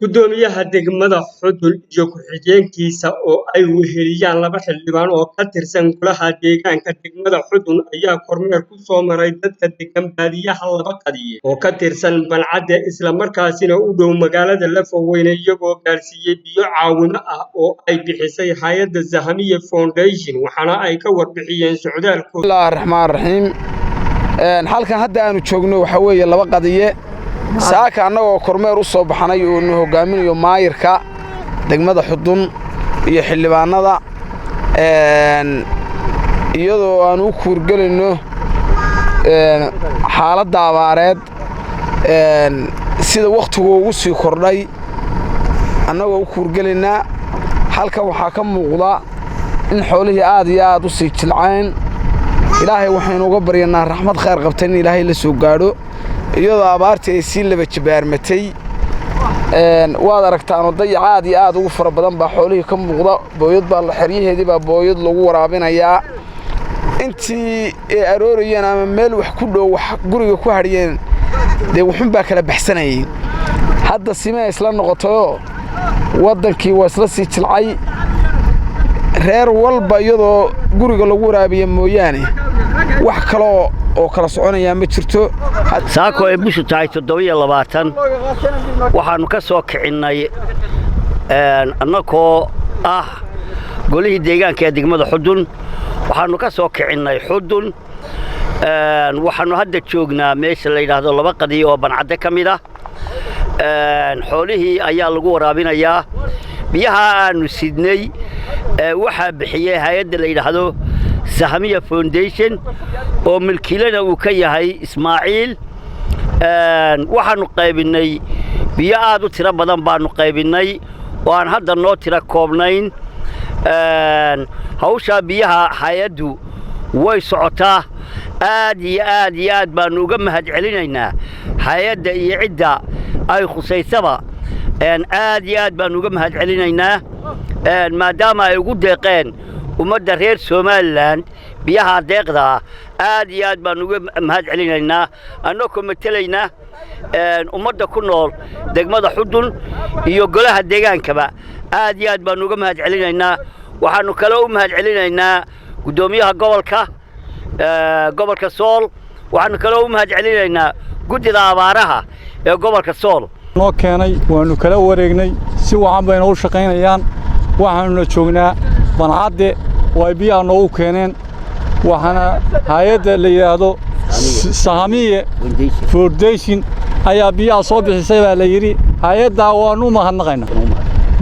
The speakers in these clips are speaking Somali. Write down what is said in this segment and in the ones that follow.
Guddoomiyaha degmada Xudun iyo ku-xigeenkiisa oo ay weheliyaan laba xildhibaan oo ka tirsan golaha deegaanka degmada Xudun ayaa kormeer ku soo maray dadka degan baadiyaha laba qadiye oo ka tirsan Balcadde isla markaasina u dhow magaalada Lafaweyne iyagoo gaarsiiyay biyo caawimo ah oo ay bixisay hay'adda Zahamiya Foundation waxaana ay ka warbixiyeen socdaalkooda. Bismillaahi Raxmaani Raxiim. halkan hadda aanu joogno waxa weeye laba qadiye saaka annagoo kormeer u soo baxnay oo uu hogaaminayo maayirka degmada Xudun iyo xildhibaanada iyadoo aan u kuurgelinno xaaladda abaareed sida waqtigu ugu sii kordhay annagoo u kuurgelinaa halkan waxaa ka muuqda in xoolihii aad iyo aad u sii jilceen ilaahay waxaynu uga baryanaa raxmad khayr qabta in ilaahay la soo gaadho iyadoo abaartii ay sii laba jibaarmatay waad aragtaan dayac aad iyo aad ugu fara badan baa xoolihii ka muuqda booyad baa xeryaheedii baa booyad lagu waraabinayaa intii ay aroorayeen ama meel wax ku dhow wax guriga ku hadhiyeen dee wuxun baa kala baxsanayay hadda simee isla noqotayoo waddankii waa isla sii jilcay reer walba iyadoo guriga lagu waraabiya mooyaane wax kaloo oo kala soconaya ma jirto saako ay bishu tahay 27 waxaanu ka soo kicinay annagoo ah golihii deegaanka ee degmada Xudun waxaanu ka soo kicinay Xudun waxaanu hadda joognaa meesha la yiraahdo laba qadiye oo Balcadde ka mid ah xoolihii ayaa lagu waraabinayaa biyaha aanu sidnay waxa bixiyay hay'adda la yiraahdo Zahamiya Foundation oo milkiilana uu ka yahay Ismaaciil waxaanu qaybinay biyo aad u tiro badan baanu qaybinay oo aan hadda noo tiro koobnayn hawsha biyaha hay'addu way socotaa aad iyo aad baanu uga mahadcelinaynaa hay'adda iyo cidda ay khusaysaba aad iyo aad baanu uga mahadcelinaynaa maadaama ay ugu deeqeen ummadda reer Somaliland biyaha deeqda aad iyo aad baan uga mahadcelinaynaa annagoo matelayna ummadda ku nool degmada Xudun iyo golaha deegaankaba aad iyo aad baan uga mahadcelinaynaa waxaanu kale u mahadcelinaynaa guddoomiyaha gobolka Sool waxaanu kale u mahadcelinaynaa guddida abaaraha ee gobolka Sool noo keenay waanu kala wareegnay si wacan bayna u shaqaynayaan waxaanu joognaa Balcadde way biyaha noogu keeneen waxaana hay'adda la yiraahdo Zahamiya Foundation ayaa biyaha soo bixisay baa la yiri hay'adda waanu mahadnaqaynaa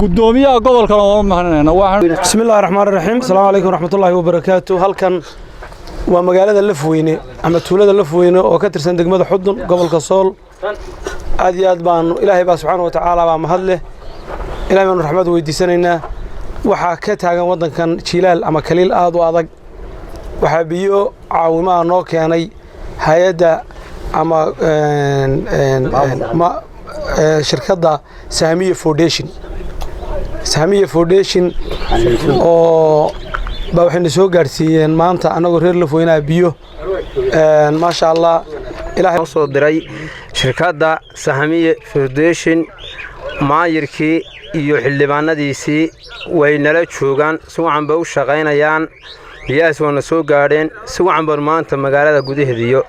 guddoomiyaha gobolka waanu mahadnaqaynaa Bismillaahi Raxmaani Raxiim Assalaamu calaykum waraxmatullaahi wabarakaatuh halkan waa magaalada Lafweyne ama tuulada Lafweyne oo ka tirsan degmada Xudun gobolka Sool aad iyo aad baan ilaahay baa subxaanahu wa ta'aala baa mahad leh ilaahay baan raxmad weydiisanaynaa waxaa ka taagan waddankan jilaal ama kaliil aad u adag waxaa biyo caawimaha noo keenay hay'adda ama shirkadda Zahamiya Foundation oo baa waxayna soo gaarsiiyeen maanta annagoo reer Lafweyne biyo maasha Allah ilaahay soo diray shirkadda Zahamiya Foundation maayirkii iyo xildhibaanadiisii way nala joogaan si wacan bay u shaqaynayaan biyahaas wana soo gaadheen si wacan baan maanta magaalada gudaheediyo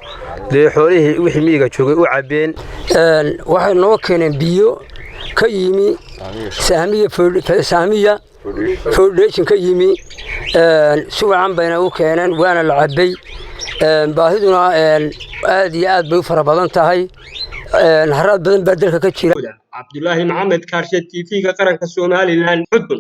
xoolihii wixii miyiga joogay u cabeen waxay noo keeneen biyo ka yimi Zahamiya Foundation ka yimi si wacan bayna u keeneen waana la cabay baahiduna aad iyo aad bay u fara badan tahay harad badan baa dalka ka jira Cabdullaahi Maxamed Kaarshe TV-ga qaranka Soomaaliland Xudun